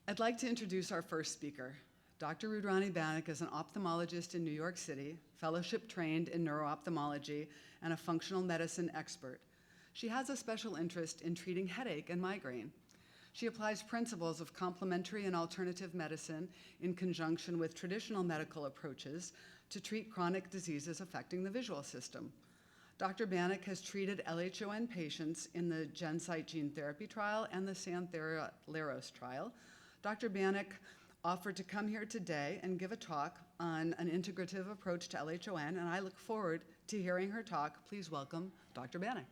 I'd like to introduce our first speaker. Dr. Rudrani Banik is an ophthalmologist in New York City, fellowship trained in neuro-ophthalmology, and a functional medicine expert. She has a special interest in treating headache and migraine. She applies principles of complementary and alternative medicine in conjunction with traditional medical approaches to treat chronic diseases affecting the visual system. Dr. Banik has treated LHON patients in the GenSight gene therapy trial and the Santhera-Leros trial. Dr. Banik offered to come here today and give a talk on an integrative approach to LHON, and I look forward to hearing her talk. Please welcome Dr. Banik.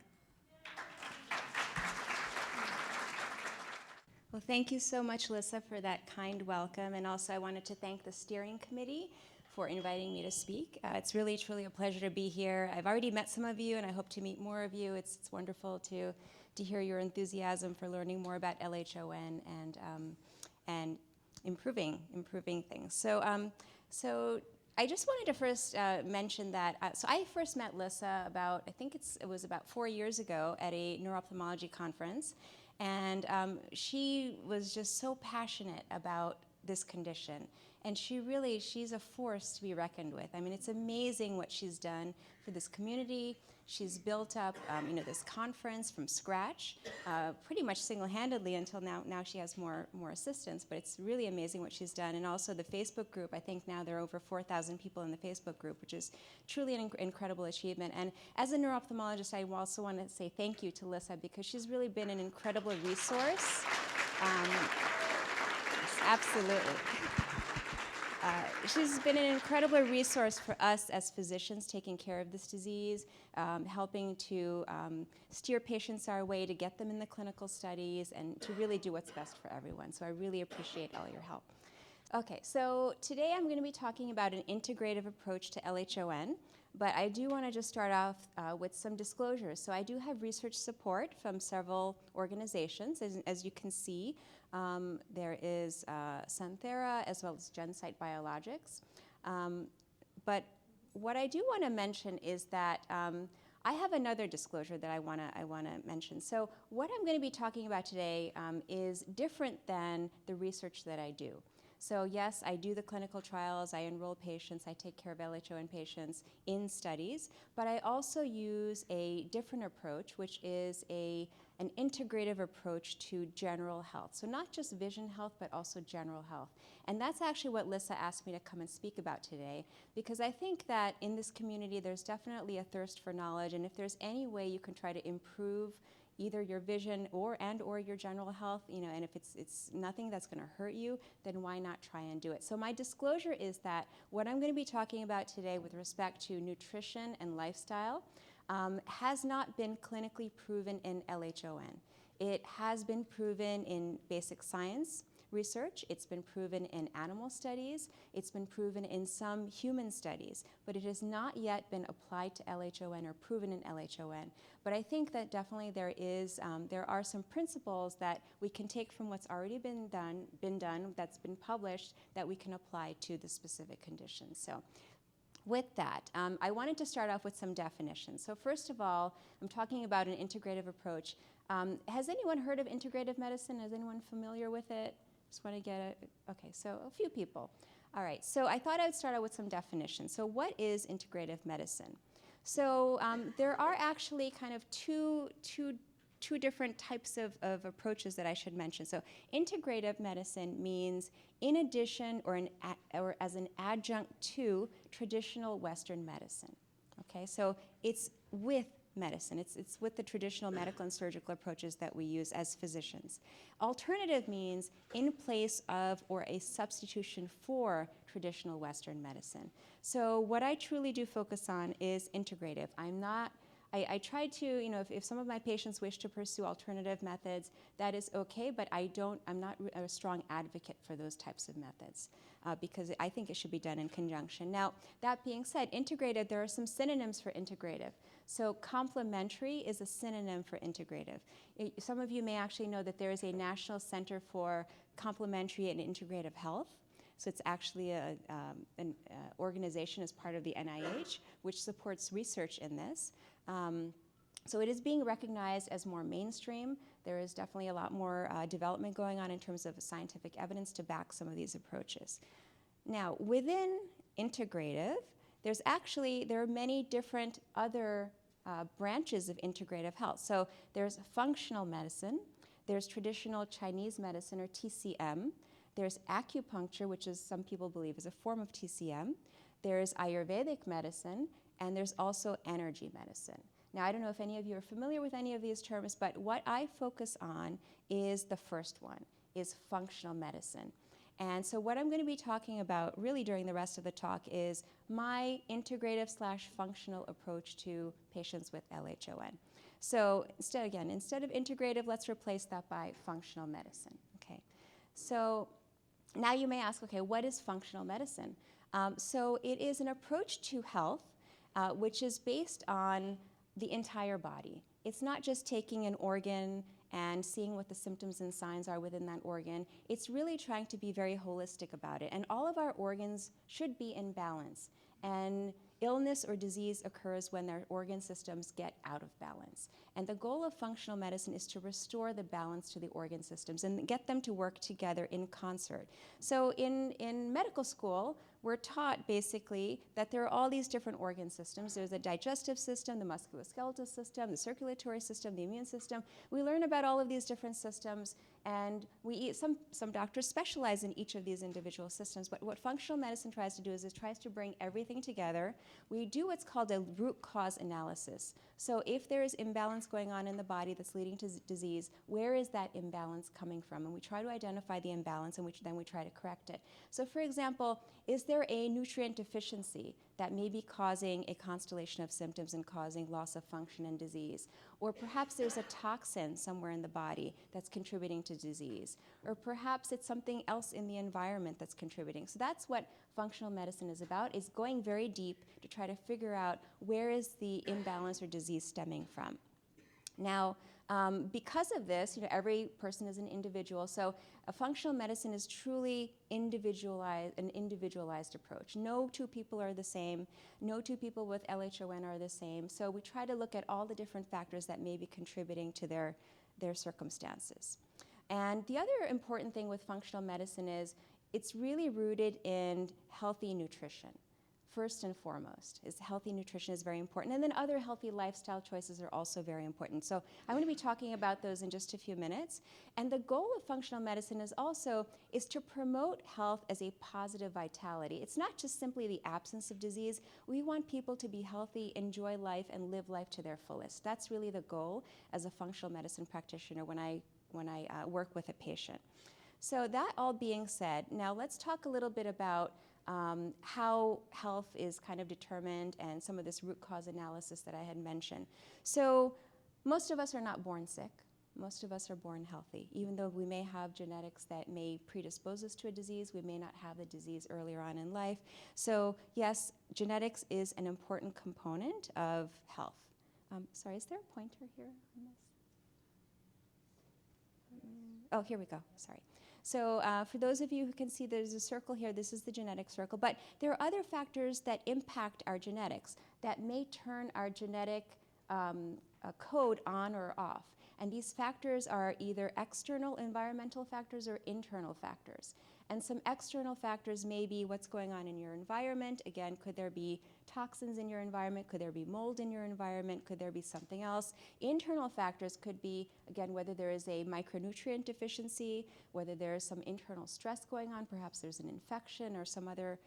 Well, thank you so much, Lissa, for that kind welcome, and also I wanted to thank the steering committee for inviting me to speak. It's really, truly a pleasure to be here. I've already met some of you, and I hope to meet more of you. It's wonderful to hear your enthusiasm for learning more about LHON and improving things. So I just wanted to first mention that, so I first met Lissa about, I think it was about 4 years ago at a neuro-ophthalmology conference, and she was just so passionate about this condition. And she's a force to be reckoned with. I mean, it's amazing what she's done for this community. She's built up, this conference from scratch, pretty much single-handedly until now. Now she has more assistance, but it's really amazing what she's done. And also the Facebook group. I think now there are over 4,000 people in the Facebook group, which is truly an incredible achievement. And as a neuro-ophthalmologist, I also want to say thank you to Lissa because she's really been an incredible resource. Absolutely. She's been an incredible resource for us as physicians taking care of this disease, helping to steer patients our way to get them in the clinical studies and to really do what's best for everyone. So I really appreciate all your help. Okay, so today I'm going to be talking about an integrative approach to LHON, but I do want to just start off with some disclosures. So I do have research support from several organizations. As you can see, there is Santhera as well as GenSight Biologics. But what I do want to mention is that I have another disclosure that I want to mention. So what I'm going to be talking about today is different than the research that I do. So yes, I do the clinical trials, I enroll patients, I take care of LHON patients in studies, but I also use a different approach, which is an integrative approach to general health. So not just vision health, but also general health. And that's actually what Lissa asked me to come and speak about today, because I think that in this community, there's definitely a thirst for knowledge, and if there's any way you can try to improve either your vision or your general health, and if it's nothing that's going to hurt you, then why not try and do it? So my disclosure is that what I'm going to be talking about today with respect to nutrition and lifestyle has not been clinically proven in LHON. It has been proven in basic science research, it's been proven in animal studies, it's been proven in some human studies, but it has not yet been applied to LHON or proven in LHON. But I think that definitely there are some principles that we can take from what's already been done, that's been published, that we can apply to the specific conditions. So with that, I wanted to start off with some definitions. So first of all, I'm talking about an integrative approach. Has anyone heard of integrative medicine? Is anyone familiar with it? Just want to get okay, so a few people. All right, so I thought I would start out with some definitions. So what is integrative medicine? So there are actually kind of two different types of approaches that I should mention. So integrative medicine means in addition or as an adjunct to traditional Western medicine. Okay, so it's with medicine. It's with the traditional medical and surgical approaches that we use as physicians. Alternative means in place of or a substitution for traditional Western medicine. So what I truly do focus on is integrative. I try to, if some of my patients wish to pursue alternative methods, that is okay, but I'm not a strong advocate for those types of methods because I think it should be done in conjunction. Now, that being said, integrative, there are some synonyms for integrative. So complementary is a synonym for integrative. Some of you may actually know that there is a National Center for Complementary and Integrative Health. So it's actually an organization as part of the NIH, which supports research in this. So it is being recognized as more mainstream There is definitely a lot more development going on in terms of scientific evidence to back some of these approaches. Now, within integrative, there are many different other branches of integrative health. So there's functional medicine, there's traditional Chinese medicine or TCM, there's acupuncture, which is some people believe is a form of TCM, there's Ayurvedic medicine, and there's also energy medicine. Now, I don't know if any of you are familiar with any of these terms, but what I focus on is the first one, is functional medicine. And so what I'm going to be talking about really during the rest of the talk is my integrative/functional approach to patients with LHON. So instead of integrative, let's replace that by functional medicine. Okay. So now you may ask, okay, what is functional medicine? So it is an approach to health which is based on the entire body. It's not just taking an organ and seeing what the symptoms and signs are within that organ. It's really trying to be very holistic about it. And all of our organs should be in balance. And illness or disease occurs when their organ systems get out of balance. And the goal of functional medicine is to restore the balance to the organ systems and get them to work together in concert. So in medical school, we're taught basically that there are all these different organ systems. There's a digestive system, the musculoskeletal system, the circulatory system, the immune system. We learn about all of these different systems, and some doctors specialize in each of these individual systems. But what functional medicine tries to do is it tries to bring everything together. We do what's called a root cause analysis. So if there is imbalance going on in the body that's leading to disease, where is that imbalance coming from? And we try to identify the imbalance, and then we try to correct it. So for example, is there a nutrient deficiency that may be causing a constellation of symptoms and causing loss of function and disease? Or perhaps there's a toxin somewhere in the body that's contributing to disease. Or perhaps it's something else in the environment that's contributing. So that's what functional medicine is about, is going very deep to try to figure out where is the imbalance or disease stemming from. Now, because of this, every person is an individual, so a functional medicine is truly an individualized approach. No two people are the same. No two people with LHON are the same. So we try to look at all the different factors that may be contributing to their circumstances. And the other important thing with functional medicine is it's really rooted in healthy nutrition. First and foremost, is healthy nutrition is very important. And then other healthy lifestyle choices are also very important. So I'm going to be talking about those in just a few minutes. And the goal of functional medicine is to promote health as a positive vitality. It's not just simply the absence of disease. We want people to be healthy, enjoy life, and live life to their fullest. That's really the goal as a functional medicine practitioner when I work with a patient. So that all being said, now let's talk a little bit about how health is kind of determined and some of this root cause analysis that I had mentioned. So most of us are not born sick. Most of us are born healthy. Even though we may have genetics that may predispose us to a disease, we may not have the disease earlier on in life. So yes, genetics is an important component of health. Sorry, is there a pointer here on this? Oh, here we go, sorry. So for those of you who can see, there's a circle here. This is the genetic circle. But there are other factors that impact our genetics that may turn our genetic code on or off. And these factors are either external environmental factors or internal factors. And some external factors may be what's going on in your environment. Again, could there be toxins in your environment? Could there be mold in your environment? Could there be something else? Internal factors could be, again, whether there is a micronutrient deficiency, whether there is some internal stress going on, perhaps there's an infection or some other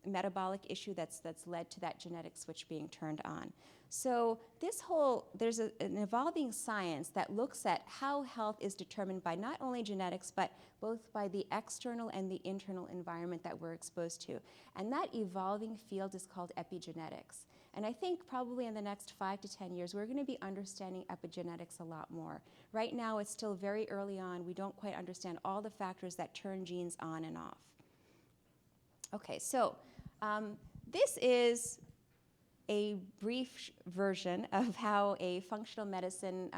metabolic issue that's led to that genetic switch being turned on. So there's an evolving science that looks at how health is determined by not only genetics, but both by the external and the internal environment that we're exposed to. And that evolving field is called epigenetics. And I think probably in the next 5 to 10 years, we're going to be understanding epigenetics a lot more. Right now, it's still very early on. We don't quite understand all the factors that turn genes on and off. Okay, so this is a brief version of how a functional medicine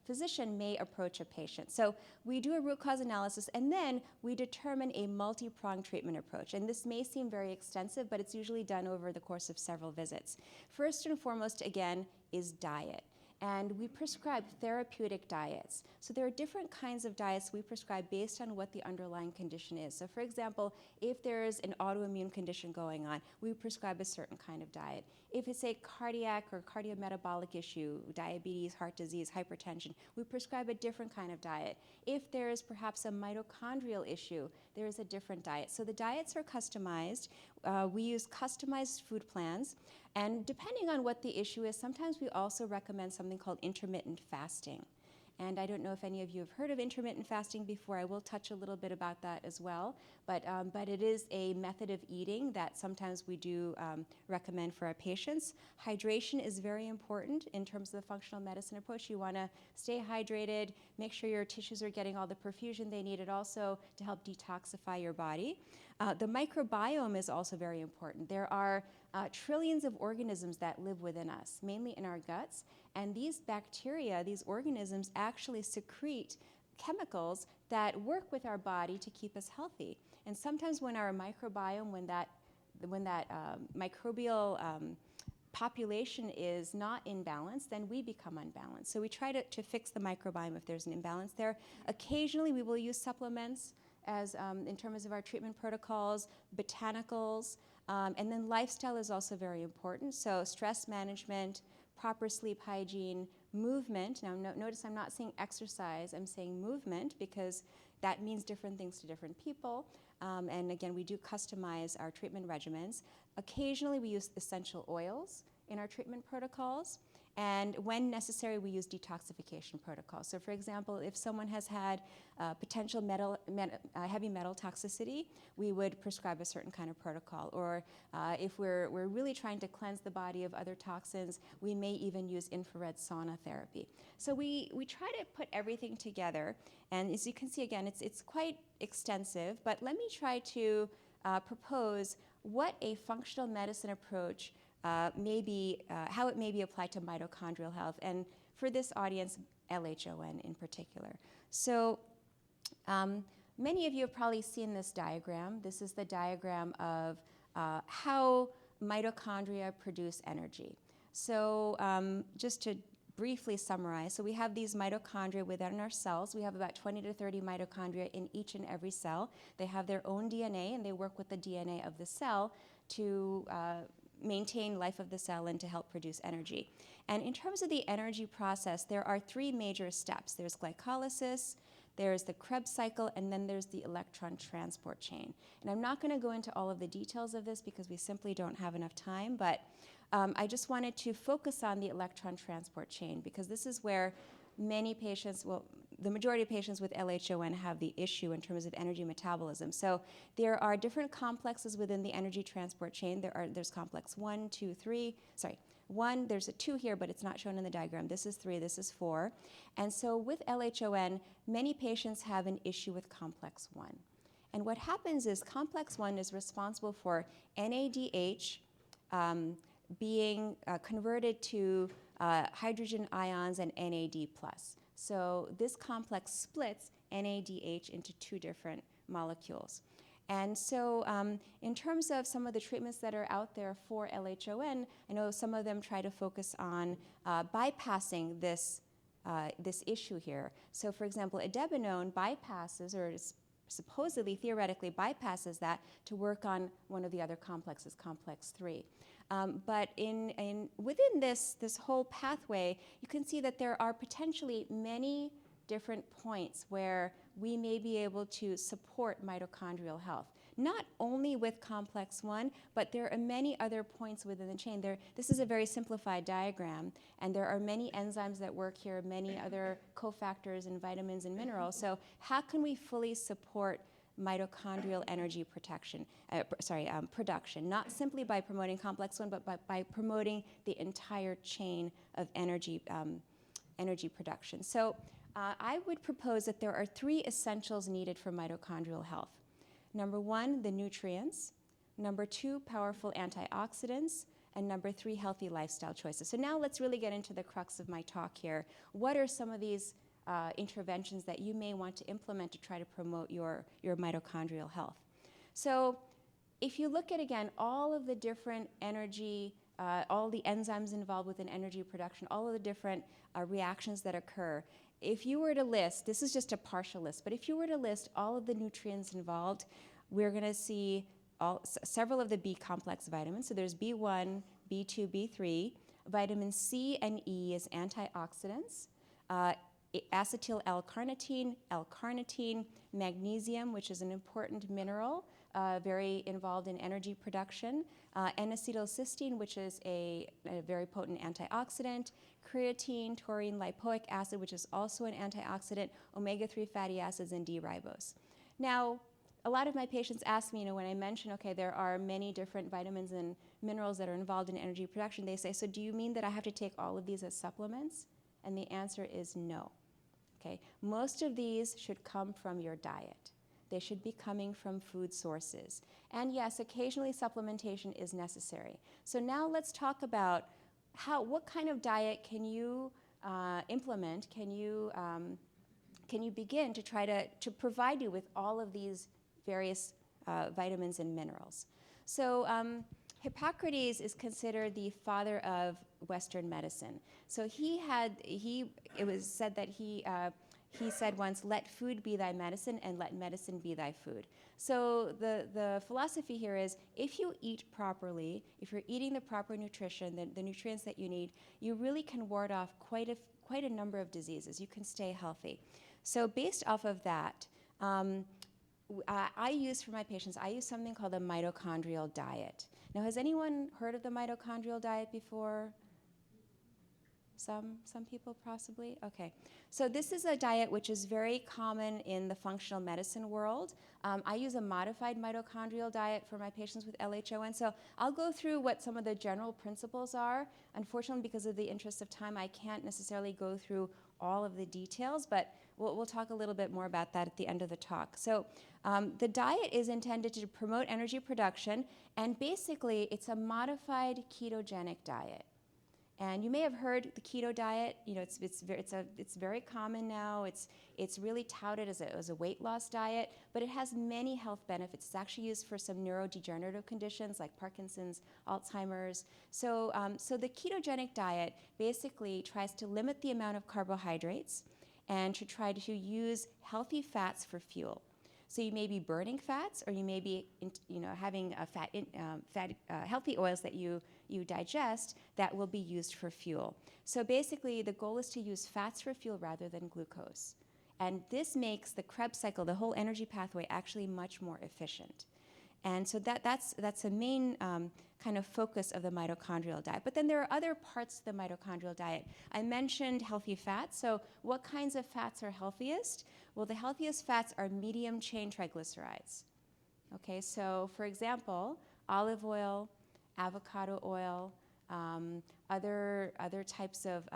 physician may approach a patient. So we do a root cause analysis, and then we determine a multi-pronged treatment approach. And this may seem very extensive, but it's usually done over the course of several visits. First and foremost, again, is diet. and we prescribe therapeutic diets. So there are different kinds of diets we prescribe based on what the underlying condition is. So for example, if there's an autoimmune condition going on, we prescribe a certain kind of diet. If it's a cardiac or cardiometabolic issue, diabetes, heart disease, hypertension, we prescribe a different kind of diet. If there is perhaps a mitochondrial issue, there is a different diet. So the diets are customized. We use customized food plans. And depending on what the issue is, sometimes we also recommend something called intermittent fasting. And I don't know if any of you have heard of intermittent fasting before. I will touch a little bit about that as well. But it is a method of eating that sometimes we do recommend for our patients. Hydration is very important in terms of the functional medicine approach. You want to stay hydrated, make sure your tissues are getting all the perfusion they need, and also to help detoxify your body. The microbiome is also very important. There are trillions of organisms that live within us, mainly in our guts. And these bacteria, these organisms, actually secrete chemicals that work with our body to keep us healthy. And sometimes when our microbiome, when that microbial population is not in balance, then we become unbalanced. So we try to fix the microbiome if there's an imbalance there. Occasionally we will use supplements as in terms of our treatment protocols, botanicals, and then lifestyle is also very important. So stress management, proper sleep hygiene, movement. Now notice I'm not saying exercise, I'm saying movement because that means different things to different people. And again, we do customize our treatment regimens. Occasionally we use essential oils in our treatment protocols. And when necessary, we use detoxification protocols. So for example, if someone has had potential heavy metal toxicity, we would prescribe a certain kind of protocol. Or if we're really trying to cleanse the body of other toxins, we may even use infrared sauna therapy. So we try to put everything together. And as you can see, again, it's quite extensive. But let me try to propose what a functional medicine approach how it may be applied to mitochondrial health, and for this audience, LHON in particular. So many of you have probably seen this diagram. This is the diagram of how mitochondria produce energy. So just to briefly summarize, so we have these mitochondria within our cells. We have about 20 to 30 mitochondria in each and every cell. They have their own DNA, and they work with the DNA of the cell to maintain life of the cell and to help produce energy. And in terms of the energy process, there are three major steps. There's glycolysis, there's the Krebs cycle, and then there's the electron transport chain. And I'm not going to go into all of the details of this because we simply don't have enough time, but I just wanted to focus on the electron transport chain because this is where many patients, well, the majority of patients with LHON have the issue in terms of energy metabolism. So there are different complexes within the energy transport chain. There's complex 1, 2, 3. Sorry, 1, there's a 2 here, but it's not shown in the diagram. This is 3, this is 4. And so with LHON, many patients have an issue with complex 1. And what happens is complex 1 is responsible for NADH being converted to hydrogen ions and NAD+. So this complex splits NADH into 2 different molecules. And so in terms of some of the treatments that are out there for LHON, I know some of them try to focus on bypassing this issue here. So for example, idebenone bypasses, or supposedly, theoretically bypasses that to work on one of the other complexes, complex 3. But within this whole pathway, you can see that there are potentially many different points where we may be able to support mitochondrial health. Not only with complex 1, but there are many other points within the chain. This is a very simplified diagram, and there are many enzymes that work here, many other cofactors and vitamins and minerals. So how can we fully support mitochondrial energy production, not simply by promoting complex 1, but by promoting the entire chain of energy production. So I would propose that there are 3 essentials needed for mitochondrial health. Number 1, the nutrients. Number 2, powerful antioxidants. And number 3, healthy lifestyle choices. So now let's really get into the crux of my talk here. What are some of these interventions that you may want to implement to try to promote your mitochondrial health? So if you look at, again, all of the different energy all the enzymes involved within energy production, all of the different reactions that occur. If you were to list, this is just a partial list, but if you were to list all of the nutrients involved, we're going to see several of the B complex vitamins. So there's B1, B2, B3. Vitamin C and E as antioxidants. Acetyl L-carnitine, magnesium, which is an important mineral, very involved in energy production, N-acetylcysteine, which is a very potent antioxidant, creatine, taurine, lipoic acid, which is also an antioxidant, omega-3 fatty acids, and D-ribose. Now, a lot of my patients ask me, when I mention, okay, there are many different vitamins and minerals that are involved in energy production, they say, so do you mean that I have to take all of these as supplements? And the answer is no. Okay? Most of these should come from your diet. They should be coming from food sources. And yes, occasionally supplementation is necessary. So now let's talk about what kind of diet can you implement, can you begin to try to provide you with all of these various vitamins and minerals. So Hippocrates is considered the father of Western medicine. So it was said that he said once, let food be thy medicine and let medicine be thy food. So the philosophy here is if you eat properly, if you're eating the proper nutrition, the nutrients that you need, you really can ward off quite a number of diseases. You can stay healthy. So based off of that, I use for my patients, I use something called the mitochondrial diet. Now, has anyone heard of the mitochondrial diet before? Some people possibly? Okay. So this is a diet which is very common in the functional medicine world. I use a modified mitochondrial diet for my patients with LHON. So I'll go through what some of the general principles are. Unfortunately, because of the interest of time, I can't necessarily go through all of the details, but we'll talk a little bit more about that at the end of the talk. So the diet is intended to promote energy production, and basically it's a modified ketogenic diet. And you may have heard the keto diet. It's very common now. It's really touted as a weight loss diet, but it has many health benefits. It's actually used for some neurodegenerative conditions like Parkinson's, Alzheimer's. So the ketogenic diet basically tries to limit the amount of carbohydrates and to try to use healthy fats for fuel. So you may be burning fats, or you may be having healthy oils that you digest that will be used for fuel. So basically, the goal is to use fats for fuel rather than glucose. And this makes the Krebs cycle, the whole energy pathway, actually much more efficient. And so that's a main kind of focus of the mitochondrial diet. But then there are other parts to the mitochondrial diet. I mentioned healthy fats. So what kinds of fats are healthiest? Well, the healthiest fats are medium chain triglycerides. Okay, so for example, olive oil, avocado oil, other types of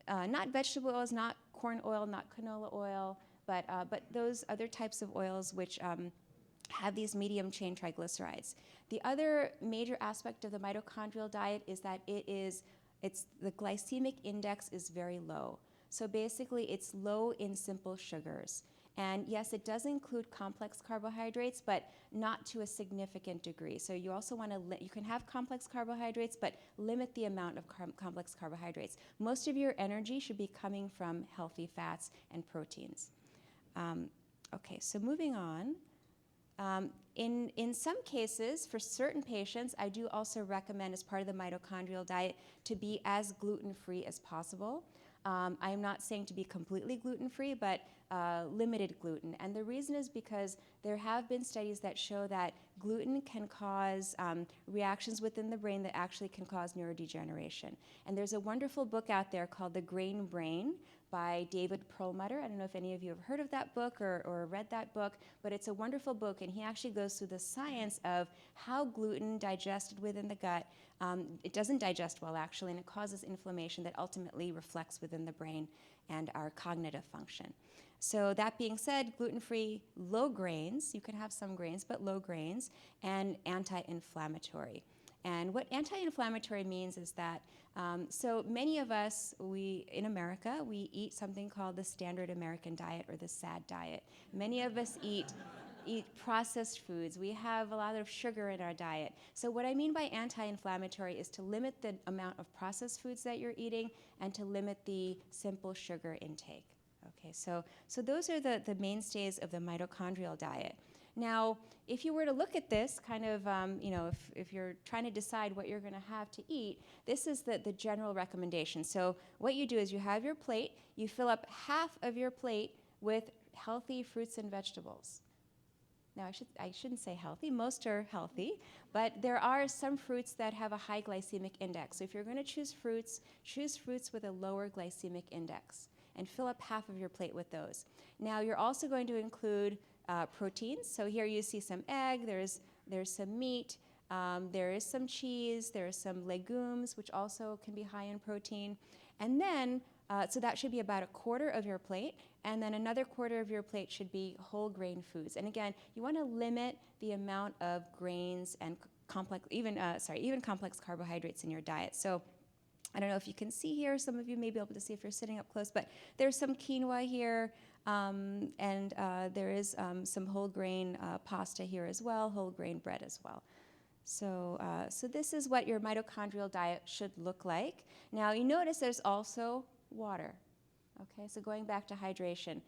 not vegetable oils, not corn oil, not canola oil, but those other types of oils which have these medium chain triglycerides. The other major aspect of the mitochondrial diet is that the glycemic index is very low. So basically, it's low in simple sugars. And yes, it does include complex carbohydrates, but not to a significant degree. So you also want to, you can have complex carbohydrates, but limit the amount of complex carbohydrates. Most of your energy should be coming from healthy fats and proteins. Okay, so moving on. In some cases, for certain patients, I do also recommend as part of the mitochondrial diet to be as gluten-free as possible. I am not saying to be completely gluten-free, but limited gluten. And the reason is because there have been studies that show that gluten can cause reactions within the brain that actually can cause neurodegeneration. And there's a wonderful book out there called The Grain Brain by David Perlmutter. I don't know if any of you have heard of that book or read that book, but it's a wonderful book, and he actually goes through the science of how gluten digested within the gut, it doesn't digest well actually, and it causes inflammation that ultimately reflects within the brain and our cognitive function. So that being said, gluten-free, low grains, you can have some grains, but low grains, and anti-inflammatory. And what anti-inflammatory means is that, so many of us, in America, we eat something called the standard American diet or the SAD diet. Many of us eat eat processed foods. We have a lot of sugar in our diet. So what I mean by anti-inflammatory is to limit the amount of processed foods that you're eating and to limit the simple sugar intake. Okay, so those are the mainstays of the mitochondrial diet. Now, if you were to look at this, kind of, if you're trying to decide what you're going to have to eat, this is the general recommendation. So what you do is you have your plate, you fill up half of your plate with healthy fruits and vegetables. Now, I shouldn't say healthy. Most are healthy, but there are some fruits that have a high glycemic index. So if you're going to choose fruits with a lower glycemic index and fill up half of your plate with those. Now, you're also going to include proteins. So here you see some egg, there's some meat, there is some cheese, there is some legumes, which also can be high in protein. And then, so that should be about a quarter of your plate, and then another quarter of your plate should be whole grain foods. And again, you want to limit the amount of grains and even complex carbohydrates in your diet. So I don't know if you can see here, some of you may be able to see if you're sitting up close, but there's some quinoa here, and there is some whole grain pasta here as well, whole grain bread as well. So this is what your mitochondrial diet should look like. Now you notice there's also water. Okay, so going back to hydration.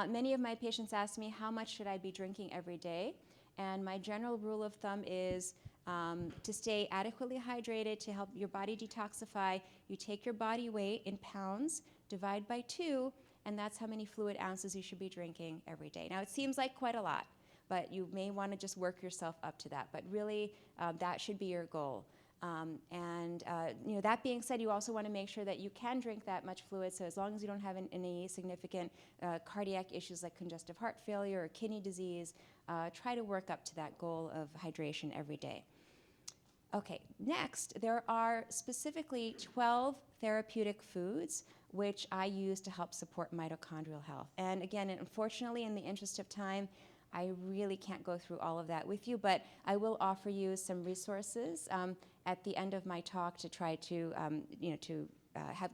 Many of my patients ask me, how much should I be drinking every day? And my general rule of thumb is to stay adequately hydrated, to help your body detoxify. You take your body weight in pounds, divide by 2, and that's how many fluid ounces you should be drinking every day. Now, it seems like quite a lot, but you may want to just work yourself up to that. But really, that should be your goal. That being said, you also want to make sure that you can drink that much fluid. So as long as you don't have any significant cardiac issues like congestive heart failure or kidney disease, try to work up to that goal of hydration every day. Okay, next, there are specifically 12 therapeutic foods which I use to help support mitochondrial health. And again, unfortunately, in the interest of time, I really can't go through all of that with you, but I will offer you some resources at the end of my talk to try to,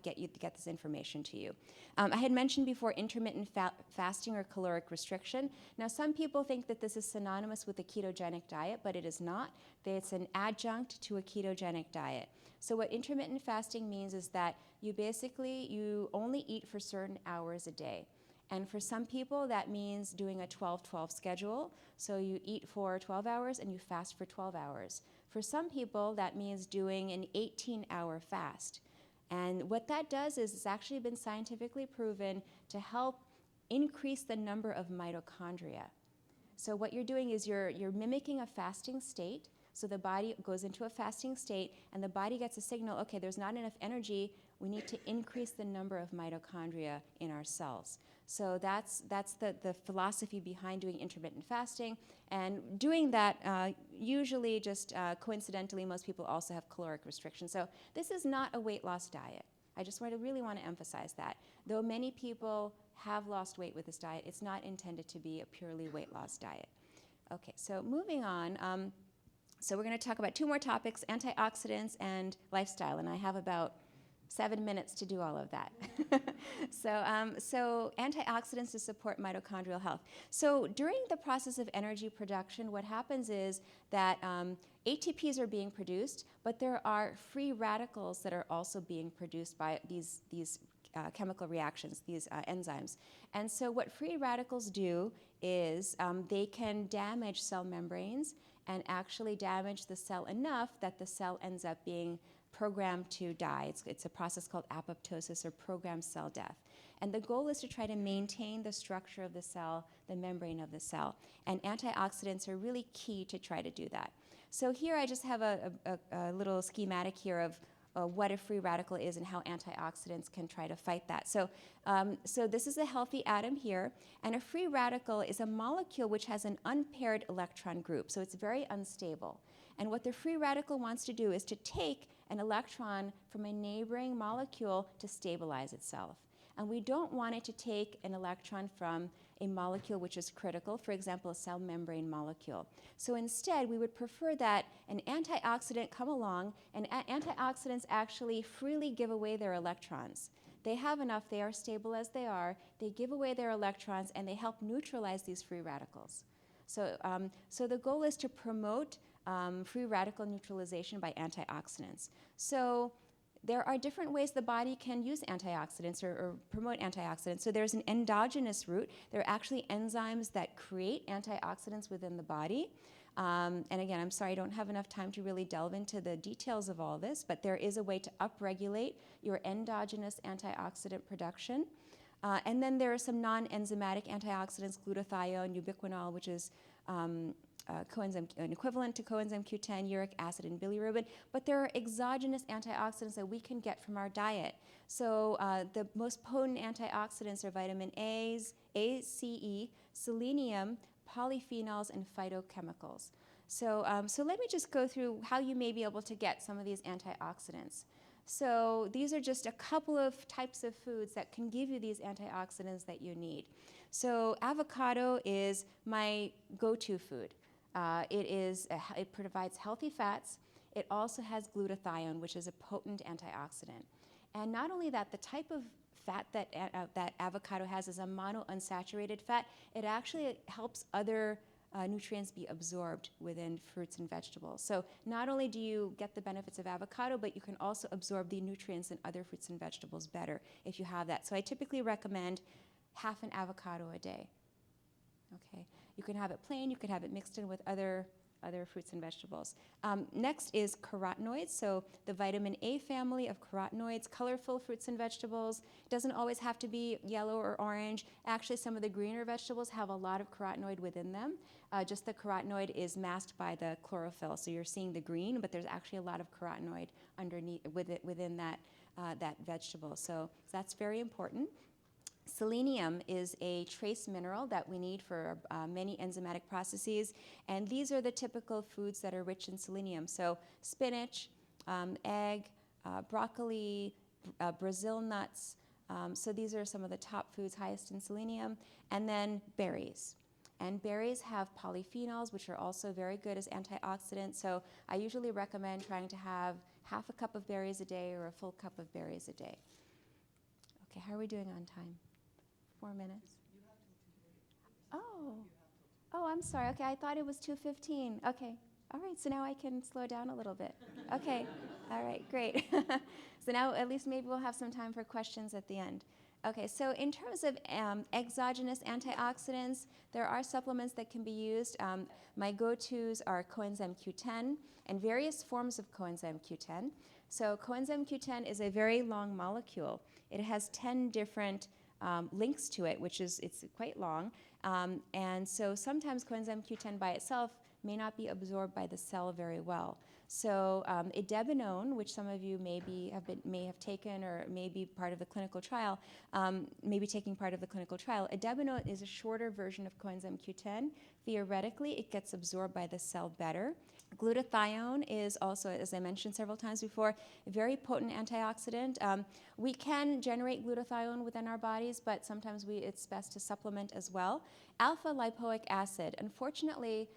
get this information to you. I had mentioned before intermittent fasting or caloric restriction. Now, some people think that this is synonymous with a ketogenic diet, but it is not. It's an adjunct to a ketogenic diet. So what intermittent fasting means is that you only eat for certain hours a day. And for some people, that means doing a 12-12 schedule. So you eat for 12 hours and you fast for 12 hours. For some people, that means doing an 18-hour fast. And what that does is it's actually been scientifically proven to help increase the number of mitochondria. So what you're doing is you're mimicking a fasting state. So the body goes into a fasting state, and the body gets a signal, okay, there's not enough energy. We need to increase the number of mitochondria in our cells. So that's the philosophy behind doing intermittent fasting. And doing that, usually just coincidentally, most people also have caloric restriction. So this is not a weight loss diet. I just really want to emphasize that. Though many people have lost weight with this diet, it's not intended to be a purely weight loss diet. Okay, so moving on. So we're going to talk about 2 more topics, antioxidants and lifestyle, and I have about 7 minutes to do all of that. So antioxidants to support mitochondrial health. So during the process of energy production, what happens is that ATPs are being produced, but there are free radicals that are also being produced by these chemical reactions, these enzymes. And so what free radicals do is they can damage cell membranes and actually damage the cell enough that the cell ends up being programmed to die. It's a process called apoptosis, or programmed cell death. And the goal is to try to maintain the structure of the cell, the membrane of the cell. And antioxidants are really key to try to do that. So here I just have a little schematic here of what a free radical is and how antioxidants can try to fight that. So this is a healthy atom here, and a free radical is a molecule which has an unpaired electron group, so it's very unstable. And what the free radical wants to do is to take an electron from a neighboring molecule to stabilize itself. And we don't want it to take an electron from a molecule which is critical, for example, a cell membrane molecule. So instead, we would prefer that an antioxidant come along, and antioxidants actually freely give away their electrons. They have enough, they are stable as they are, they give away their electrons, and they help neutralize these free radicals. So the goal is to promote free radical neutralization by antioxidants. So there are different ways the body can use antioxidants or promote antioxidants. So there's an endogenous route. There are actually enzymes that create antioxidants within the body. And again, I'm sorry, I don't have enough time to really delve into the details of all this, but there is a way to upregulate your endogenous antioxidant production. And then there are some non-enzymatic antioxidants, glutathione, ubiquinol, which is an equivalent to coenzyme Q10, uric acid, and bilirubin. But there are exogenous antioxidants that we can get from our diet. So the most potent antioxidants are vitamin A, C, selenium, polyphenols, and phytochemicals. So let me just go through how you may be able to get some of these antioxidants. So these are just a couple of types of foods that can give you these antioxidants that you need. So avocado is my go-to food. It provides healthy fats. It also has glutathione, which is a potent antioxidant. And not only that, the type of fat that avocado has is a monounsaturated fat. It actually helps other nutrients be absorbed within fruits and vegetables. So not only do you get the benefits of avocado, but you can also absorb the nutrients in other fruits and vegetables better if you have that. So I typically recommend half an avocado a day. Okay, you can have it plain, you can have it mixed in with other fruits and vegetables. Next is carotenoids, so the vitamin A family of carotenoids, colorful fruits and vegetables. It doesn't always have to be yellow or orange. Actually, some of the greener vegetables have a lot of carotenoid within them. Just the carotenoid is masked by the chlorophyll, so you're seeing the green, but there's actually a lot of carotenoid underneath within that vegetable. So that's very important. Selenium is a trace mineral that we need for many enzymatic processes, and these are the typical foods that are rich in selenium. So spinach, egg, broccoli, Brazil nuts. So these are some of the top foods highest in selenium, and then berries. And berries have polyphenols, which are also very good as antioxidants. So I usually recommend trying to have half a cup of berries a day or a full cup of berries a day. Okay, how are we doing on time? 4 minutes. Oh, I'm sorry. Okay, I thought it was 2:15. Okay, all right. So now I can slow down a little bit. Okay, all right, great. So now at least maybe we'll have some time for questions at the end. Okay, so in terms of exogenous antioxidants, there are supplements that can be used. My go-tos are coenzyme Q10 and various forms of coenzyme Q10. So coenzyme Q10 is a very long molecule. It has 10 different links to it, it's quite long. And so sometimes coenzyme Q10 by itself may not be absorbed by the cell very well. So idebenone, which some of you may have taken or may be part of the clinical trial, may be taking part of the clinical trial. Idebenone is a shorter version of coenzyme Q10. Theoretically, it gets absorbed by the cell better. Glutathione is also, as I mentioned several times before, a very potent antioxidant. We can generate glutathione within our bodies, but sometimes it's best to supplement as well. Alpha lipoic acid. Unfortunately,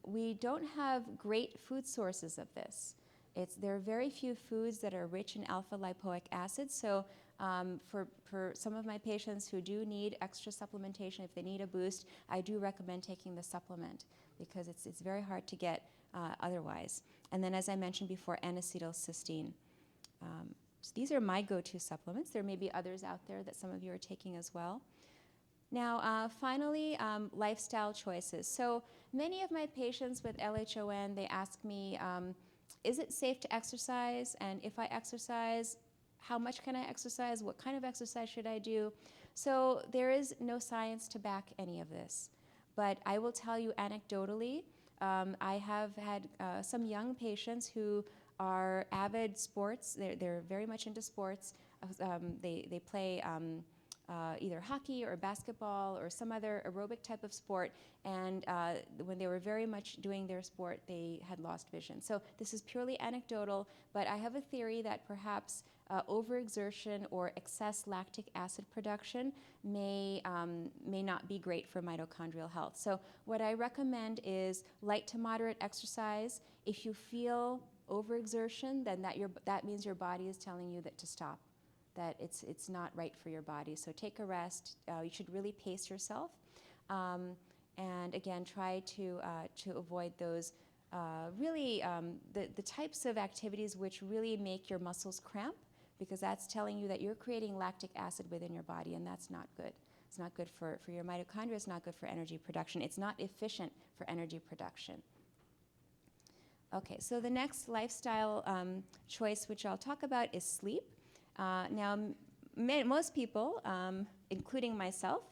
we don't have great food sources of this. There are very few foods that are rich in alpha lipoic acid, so for some of my patients who do need extra supplementation, if they need a boost, I do recommend taking the supplement because it's very hard to get otherwise. And then, as I mentioned before, N-acetylcysteine. So these are my go-to supplements. There may be others out there that some of you are taking as well. Now, finally, lifestyle choices. So many of my patients with LHON, they ask me, is it safe to exercise? And if I exercise, how much can I exercise? What kind of exercise should I do? So there is no science to back any of this. But I will tell you anecdotally, I have had some young patients who are avid sports. They're very much into sports. They play either hockey or basketball or some other aerobic type of sport, and when they were very much doing their sport, they had lost vision. So this is purely anecdotal, but I have a theory that perhaps overexertion or excess lactic acid production may not be great for mitochondrial health. So what I recommend is light to moderate exercise. If you feel overexertion, then that means your body is telling you that to stop, that it's not right for your body. So take a rest. You should really pace yourself. And again, try to avoid those the types of activities which really make your muscles cramp, because that's telling you that you're creating lactic acid within your body, and that's not good. It's not good for your mitochondria. It's not good for energy production. It's not efficient for energy production. Okay, so the next lifestyle choice which I'll talk about is sleep. Now, most people, including myself,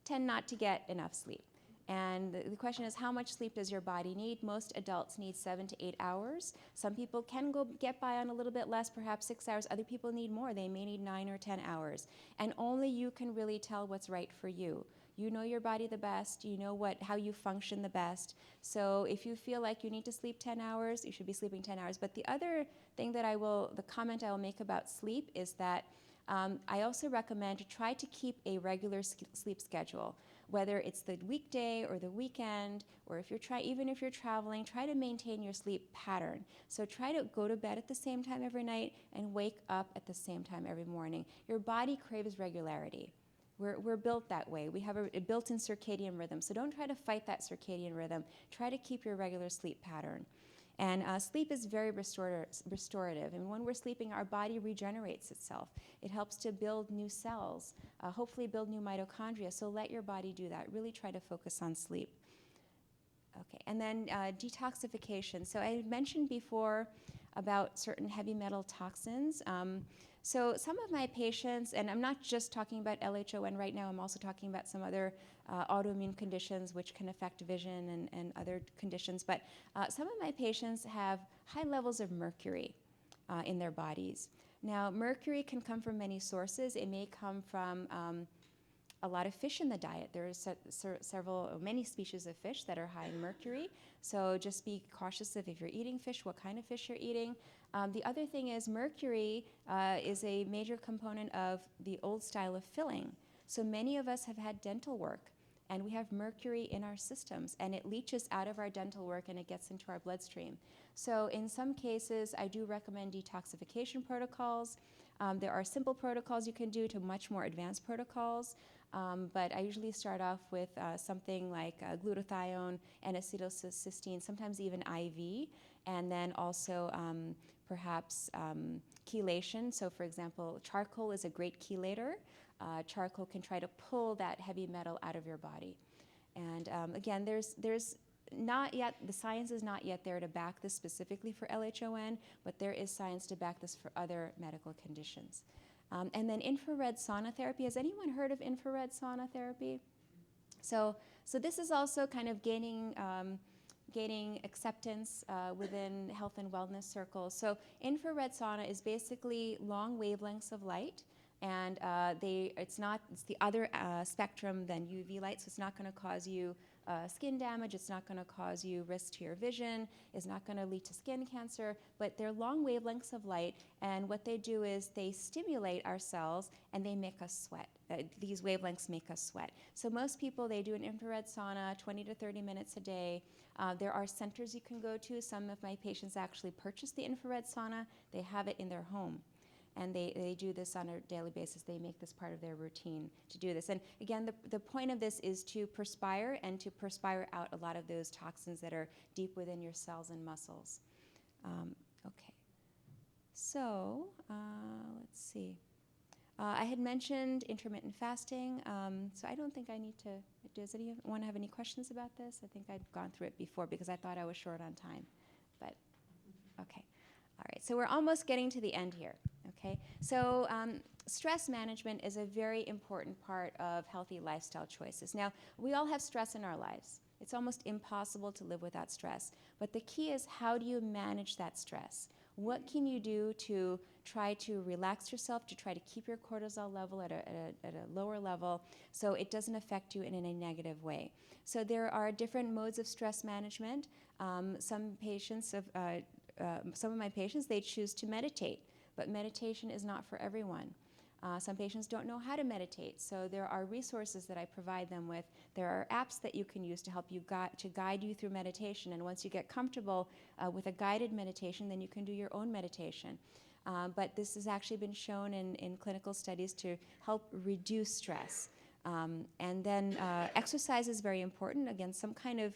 tend not to get enough sleep. And the question is, how much sleep does your body need? Most adults need 7 to 8 hours. Some people can get by on a little bit less, perhaps 6 hours. Other people need more. They may need 9 or 10 hours. And only you can really tell what's right for you. You know your body the best. You know how you function the best. So if you feel like you need to sleep 10 hours, you should be sleeping 10 hours. But the other thing the comment I will make about sleep is that I also recommend to try to keep a regular sleep schedule. Whether it's the weekday or the weekend, or even if you're traveling, try to maintain your sleep pattern. So try to go to bed at the same time every night and wake up at the same time every morning. Your body craves regularity. We're built that way. We have a built-in circadian rhythm. So don't try to fight that circadian rhythm. Try to keep your regular sleep pattern. And sleep is very restorative. And when we're sleeping, our body regenerates itself. It helps to build new cells, hopefully build new mitochondria. So let your body do that. Really try to focus on sleep. Okay, and then detoxification. So I had mentioned before about certain heavy metal toxins. So some of my patients, and I'm not just talking about LHON right now, I'm also talking about some other autoimmune conditions which can affect vision and other conditions, but some of my patients have high levels of mercury in their bodies. Now, mercury can come from many sources. It may come from a lot of fish in the diet. There are many species of fish that are high in mercury, so just be cautious if you're eating fish, what kind of fish you're eating. The other thing is mercury is a major component of the old style of filling. So many of us have had dental work, and we have mercury in our systems, and it leaches out of our dental work and it gets into our bloodstream. So in some cases, I do recommend detoxification protocols. There are simple protocols you can do to much more advanced protocols. But I usually start off with something like glutathione and acetylcysteine, sometimes even IV, and then also perhaps chelation. So for example, charcoal is a great chelator. Charcoal can try to pull that heavy metal out of your body. And again, there's not yet, the science is not yet there to back this specifically for LHON, but there is science to back this for other medical conditions. And then infrared sauna therapy. Has anyone heard of infrared sauna therapy? So this is also kind of gaining acceptance within health and wellness circles. So infrared sauna is basically long wavelengths of light, and it's the other spectrum than UV light, so it's not going to cause you skin damage, it's not going to cause you risk to your vision, it's not going to lead to skin cancer, but they're long wavelengths of light, and what they do is they stimulate our cells and they make us sweat. These wavelengths make us sweat. So most people, they do an infrared sauna 20 to 30 minutes a day. There are centers you can go to. Some of my patients actually purchase the infrared sauna. They have it in their home. And they do this on a daily basis. They make this part of their routine to do this. And again, the point of this is to perspire and to perspire out a lot of those toxins that are deep within your cells and muscles. Okay. So let's see. I had mentioned intermittent fasting, so I don't think I need to. Does anyone have any questions about this? I think I've gone through it before because I thought I was short on time. But okay. All right, so we're almost getting to the end here, okay? So stress management is a very important part of healthy lifestyle choices. Now, we all have stress in our lives. It's almost impossible to live without stress. But the key is, how do you manage that stress? What can you do to try to relax yourself, to try to keep your cortisol level at a lower level so it doesn't affect you in a negative way? So there are different modes of stress management. Some of my patients, they choose to meditate, but meditation is not for everyone. Some patients don't know how to meditate, so there are resources that I provide them with. There are apps that you can use to help you guide you through meditation, and once you get comfortable with a guided meditation, then you can do your own meditation. But this has actually been shown in clinical studies to help reduce stress. And then exercise is very important. Again, some kind of,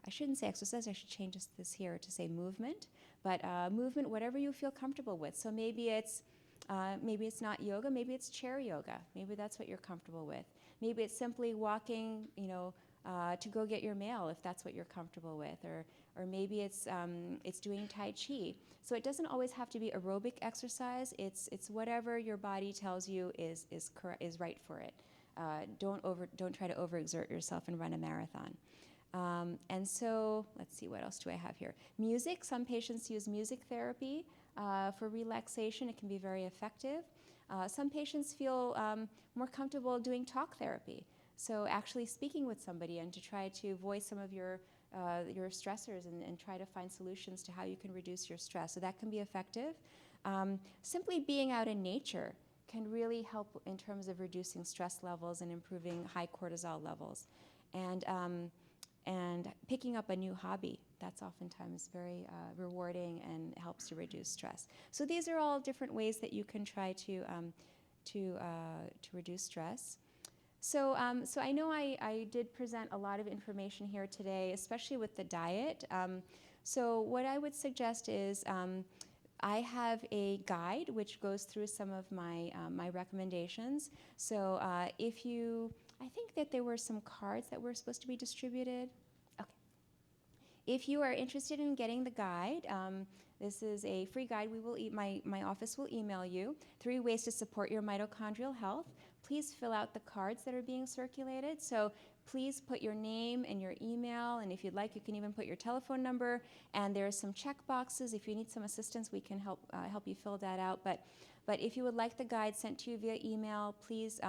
I shouldn't say exercise, I should change this here to say movement. But movement, whatever you feel comfortable with. So maybe it's not yoga, maybe it's chair yoga. Maybe that's what you're comfortable with. Maybe it's simply walking, to go get your mail if that's what you're comfortable with. Or maybe it's doing Tai Chi. So it doesn't always have to be aerobic exercise. It's whatever your body tells you is right for it. Don't try to overexert yourself and run a marathon. And so let's see, what else do I have here? Music. Some patients use music therapy for relaxation. It can be very effective. Some patients feel more comfortable doing talk therapy. So actually speaking with somebody and to try to voice some of your stressors and try to find solutions to how you can reduce your stress. So that can be effective. Simply being out in nature can really help in terms of reducing stress levels and improving high cortisol levels. And picking up a new hobby, that's oftentimes very rewarding and helps to reduce stress. So these are all different ways that you can try to reduce stress. So I know I did present a lot of information here today, especially with the diet. So what I would suggest is I have a guide which goes through some of my recommendations. So I think that there were some cards that were supposed to be distributed. Okay. If you are interested in getting the guide, this is a free guide. My office will email you 3 ways to support your mitochondrial health. Please fill out the cards that are being circulated. So please put your name and your email, and if you'd like, you can even put your telephone number. And there are some check boxes. If you need some assistance, we can help you fill that out. But if you would like the guide sent to you via email, please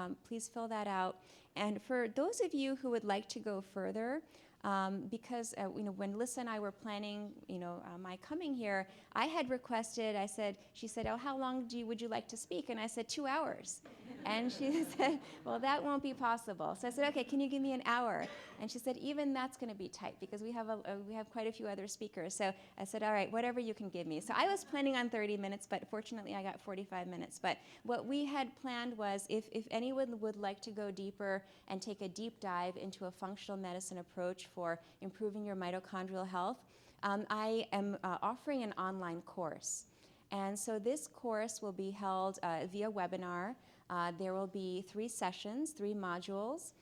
fill that out. And for those of you who would like to go further, because when Lissa and I were planning, my coming here, I had requested. She said, "Oh, how long would you like to speak?" And I said, 2 hours. And she said, "Well, that won't be possible." So I said, "Okay, can you give me an hour?" And she said, "Even that's going to be tight because we have quite a few other speakers." So I said, "All right, whatever you can give me." So I was planning on 30 minutes, but fortunately I got 45 minutes. But what we had planned was if anyone would like to go deeper and take a deep dive into a functional medicine approach for improving your mitochondrial health, I am offering an online course. And so this course will be held via webinar. There will be 3 sessions, 3 modules,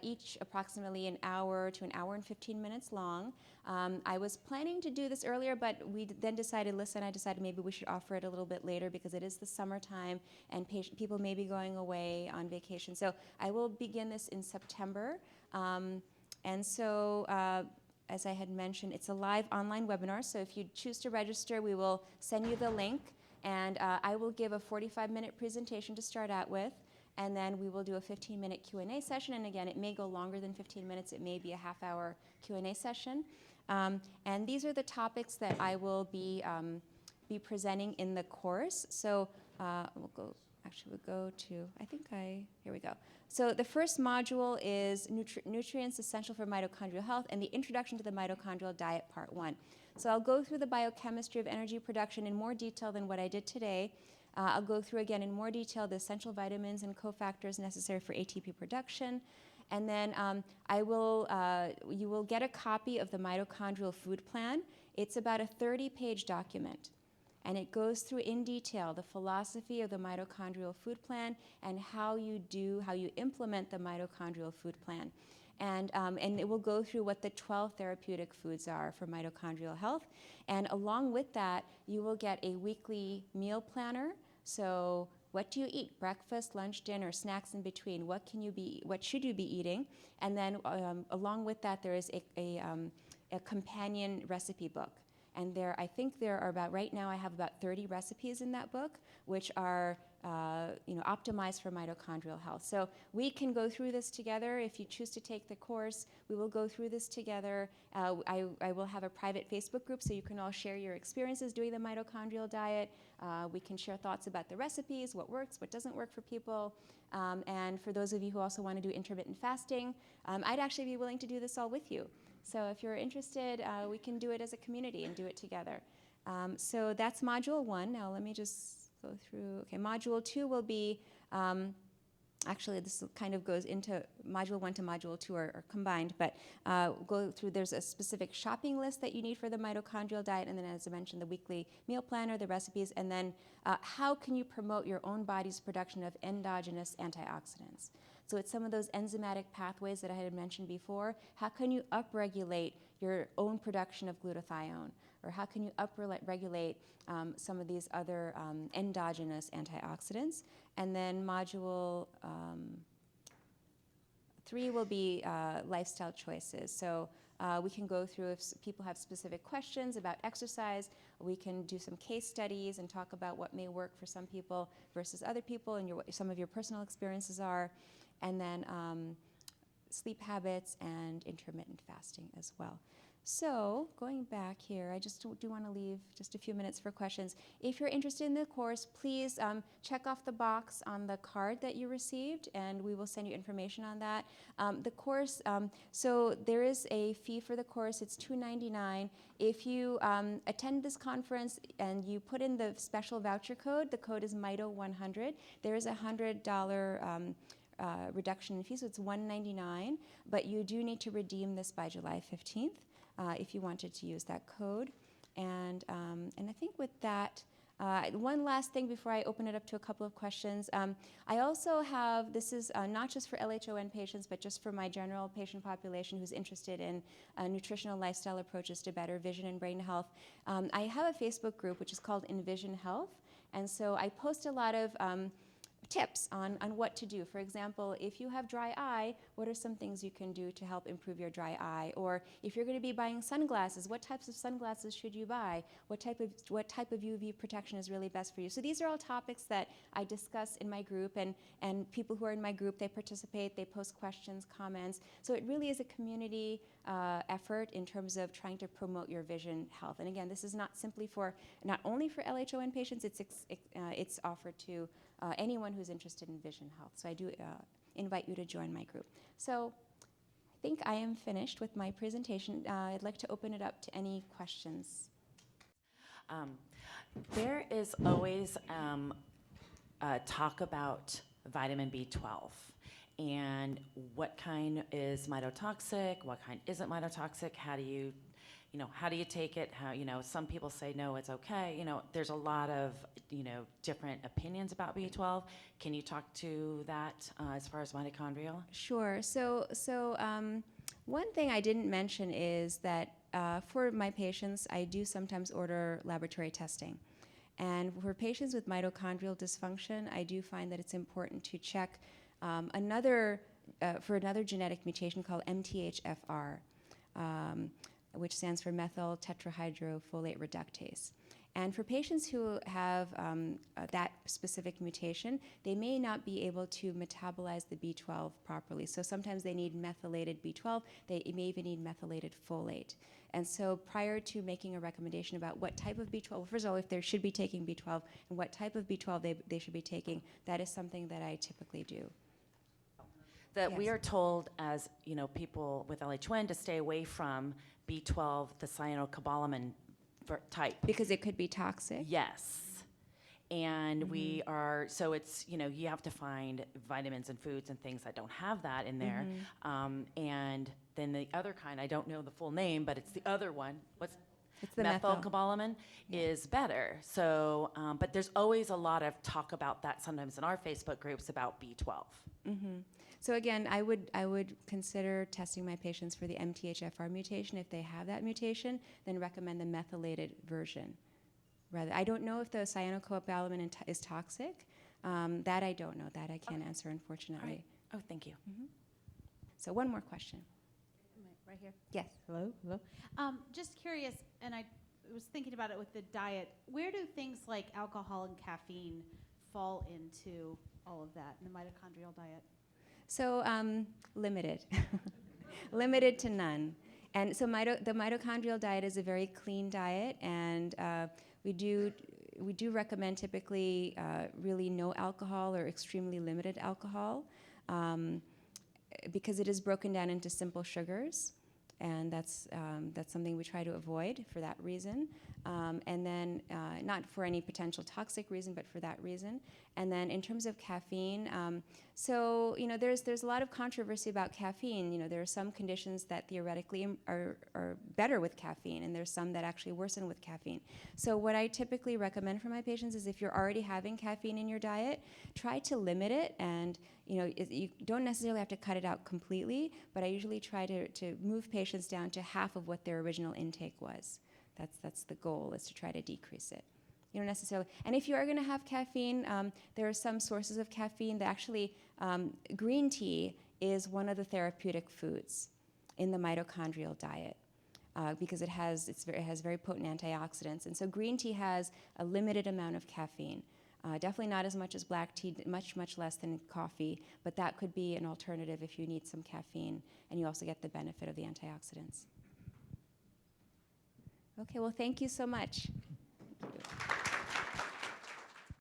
each approximately an hour to an hour and 15 minutes long. I was planning to do this earlier, but we then decided, Lissa and I decided maybe we should offer it a little bit later because it is the summertime and people may be going away on vacation. So I will begin this in September. And so, as I had mentioned, it's a live online webinar. So if you choose to register, we will send you the link. And I will give a 45-minute presentation to start out with. And then we will do a 15-minute Q&A session. And again, it may go longer than 15 minutes. It may be a half-hour Q&A session. And these are the topics that I will be presenting in the course. So we'll go to, here we go. So the first module is Nutrients Essential for Mitochondrial Health and the Introduction to the Mitochondrial Diet, Part 1. So I'll go through the biochemistry of energy production in more detail than what I did today. I'll go through again in more detail the essential vitamins and cofactors necessary for ATP production. And then you will get a copy of the mitochondrial food plan. It's about a 30-page document. And it goes through in detail the philosophy of the mitochondrial food plan and how you implement the mitochondrial food plan. And it will go through what the 12 therapeutic foods are for mitochondrial health. And along with that, you will get a weekly meal planner. So what do you eat? Breakfast, lunch, dinner, snacks in between. What should you be eating? And then along with that, there is a companion recipe book. And I think there are right now I have about 30 recipes in that book, which are optimized for mitochondrial health. So we can go through this together. If you choose to take the course, we will go through this together. I will have a private Facebook group so you can all share your experiences doing the mitochondrial diet. We can share thoughts about the recipes, what works, what doesn't work for people. And for those of you who also want to do intermittent fasting, I'd actually be willing to do this all with you. So if you're interested, we can do it as a community and do it together. So that's Module 1. Now let me just go through. Okay, Module 2 will be actually, this kind of goes into Module 1 to Module 2 are combined, but go through, there's a specific shopping list that you need for the mitochondrial diet, and then as I mentioned, the weekly meal planner, the recipes, and then how can you promote your own body's production of endogenous antioxidants. So it's some of those enzymatic pathways that I had mentioned before. How can you upregulate your own production of glutathione? Or how can you upregulate some of these other endogenous antioxidants? And then module 3 will be lifestyle choices. So we can go through, if people have specific questions about exercise, we can do some case studies and talk about what may work for some people versus other people and what some of your personal experiences are. And then sleep habits and intermittent fasting as well. So going back here, I just do want to leave just a few minutes for questions. If you're interested in the course, please check off the box on the card that you received, and we will send you information on that. The course, so there is a fee for the course. It's $299. If you attend this conference and you put in the special voucher code, the code is MITO100. There is a $100 reduction in fees, so it's $199, but you do need to redeem this by July 15th if you wanted to use that code. And I think with that, one last thing before I open it up to a couple of questions. I also have, this is not just for LHON patients, but just for my general patient population who's interested in nutritional lifestyle approaches to better vision and brain health. I have a Facebook group which is called Envision Health, and so I post a lot of tips on what to do. For example, if you have dry eye, what are some things you can do to help improve your dry eye? Or if you're going to be buying sunglasses, what types of sunglasses should you buy? What type of UV protection is really best for you? So these are all topics that I discuss in my group, and people who are in my group, they participate, they post questions, comments. So it really is a community effort in terms of trying to promote your vision health. And again, this is not only for LHON patients, it's offered to anyone who's interested in vision health. So I do invite you to join my group. So I think I am finished with my presentation. I'd like to open it up to any questions. There is always talk about vitamin B12 and what kind is mitotoxic, what kind isn't mitotoxic, how do you take it? Some people say, no, it's okay. There's a lot of, different opinions about B12. Can you talk to that as far as mitochondrial? Sure. So one thing I didn't mention is that for my patients, I do sometimes order laboratory testing. And for patients with mitochondrial dysfunction, I do find that it's important to check for another genetic mutation called MTHFR. Which stands for methyl tetrahydrofolate reductase. And for patients who have that specific mutation, they may not be able to metabolize the B12 properly. So sometimes they need methylated B12. They may even need methylated folate. And so prior to making a recommendation about what type of B12, first of all, if they should be taking B12 and what type of B12 they should be taking, that is something that I typically do. That Yes. we are told as, people with LH1 to stay away from B12, the cyanocobalamin type. Because it could be toxic? Yes. And we are, so it's, you have to find vitamins and foods and things that don't have that in there. And then the other kind, I don't know the full name, but it's the other one. It's the methyl. Methylcobalamin is better. So, but there's always a lot of talk about that sometimes in our Facebook groups about B12. So again, I would consider testing my patients for the MTHFR mutation. If they have that mutation, then recommend the methylated version. Rather, I don't know if the cyanocobalamin is toxic. That I don't know. That I can't answer, unfortunately. Right. Oh, thank you. So one more question. Right here. Yes. Hello. Just curious, and I was thinking about it with the diet. Where do things like alcohol and caffeine fall into all of that in the mitochondrial diet? So limited, limited to none. And so the mitochondrial diet is a very clean diet, and we do recommend typically really no alcohol or extremely limited alcohol because it is broken down into simple sugars. and that's something we try to avoid for that reason. And then not for any potential toxic reason, but for that reason. And then in terms of caffeine, so there's a lot of controversy about caffeine. There are some conditions that theoretically are better with caffeine, and there's some that actually worsen with caffeine. So what I typically recommend for my patients is if you're already having caffeine in your diet, try to limit it. And you don't necessarily have to cut it out completely, but I usually try to move patients down to half of what their original intake was. That's the goal, is to try to decrease it. You don't necessarily, and if you are going to have caffeine, there are some sources of caffeine that actually, green tea is one of the therapeutic foods in the mitochondrial diet. Because it has very potent antioxidants, and so green tea has a limited amount of caffeine. Definitely not as much as black tea, much less than coffee, but that could be an alternative if you need some caffeine, and you also get the benefit of the antioxidants. Okay, well, thank you so much. Thank you.